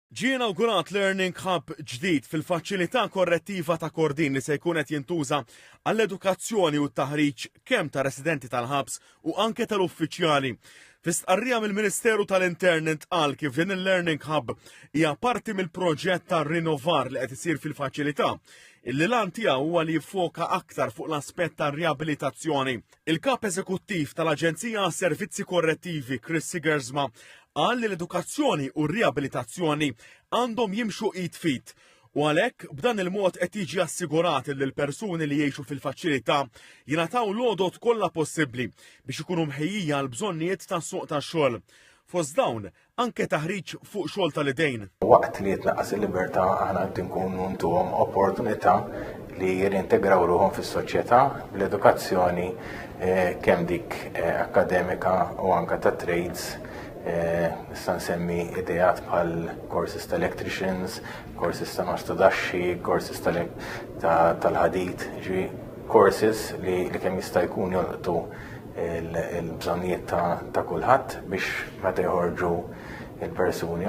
Ġie inawgurat Learning Hub ġdid fil-faċilità korrettiva ta' Kordin li se jkun qed jintuża għall-edukazzjoni u t-taħriġ kemm ta' residenti tal-ħabs u anke tal-uffiċjali. Fis-tqarrija mill-Ministeru tal-Intern intqal kif din il-Learning Hub hija parti mill-proġett tar-rinnovar li qed isir fil-faċilità. Il-lan tiegħu huwa li jiffoka aktar fuq l-aspett tar-riabilitazzjoni. Il-kap eżekuttiv tal-Aġenzija għas-Servizzi Korrettivi Chris Sigersma qal li l-edukazzjoni u r-riabilitazzjoni għandhom jimxu id fit u għalhekk b'dan il-mod qed jiġi assigurat li l-persuni li jgħixu fil-faċilità jingħataw l-għodot kollha possibbli biex ikunu mħejjija għal bżonnijiet tas-suq tax-xogħol. Fost dawn anke taħriġ fuq xogħol tal-idejn. Waqt li jitnaqqas il-libertà aħna qed inkunu ntuhom opportunità li jirintegraw ruhom fis-soċjetà bl-edukazzjoni kemm dik akademika u anke ta' trades. Nista' nsemmi idejat bħal courses ta' electricians, courses ta' mastodaxxi, courses tal-ħadid, courses li kemm jista' jkun jolqtu il-bżonnijiet ta' kulħadd biex meta jħorġu il-persuni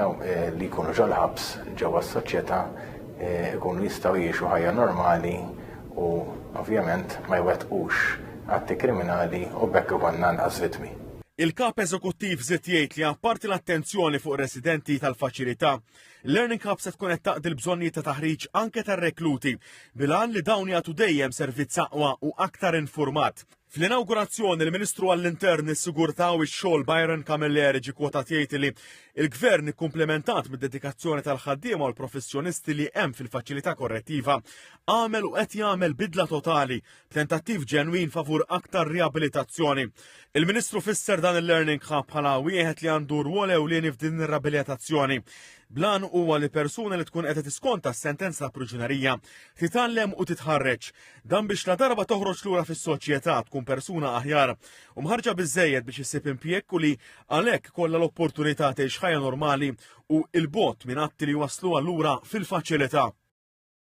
li jkunu ġol ħabs ġewwa s-soċjetà jkunu jistgħu jgħixu ħajja normali u ovvjament ma jwettqux atti kriminali u bekk ikollna nqas vittmi. Il-kap eżekuttiv żied jgħid li apparti l-attenzjoni fuq residenti tal-faċilità, Learning Hub se tkun qed taqdi l-bżonnijiet ta' taħriġ anke tar-rekluti bil-għan li dawn jagħtu dejjem servizz aqwa u aktar infurmat. Fl-inawgurazzjoni il-Ministru għall-Intern is-Sigurtà u x-xogħol Byron Camilleri ġie kwotat jgħid li l-Gvern ikkumplementat mid-dedikazzjoni tal-ħaddiema u l-professjonisti li hemm fil-faċilità korrettiva għamel u qed jagħmel bidla totali b'tentattiv ġenwin favur aktar riabilitazzjoni. Il-Ministru fisser dan il-Learning Hub bħala wieħed li għandu rwol ewlieni f'din ir-riabilitazzjoni. Blan huwa li persuna li tkun qed tiskonta s-sentenza ta' priġunerija titgħallem u titħarreġ dan biex la darba toħroġ lura fis-soċjetà tkun persuna aħjar u mħarġa biżżejjed biex issib impjegg u li għalhekk kollha l-opportunità tgħix ħajja normali u l-bogħod minn atti li waslu allura fil-faċilità.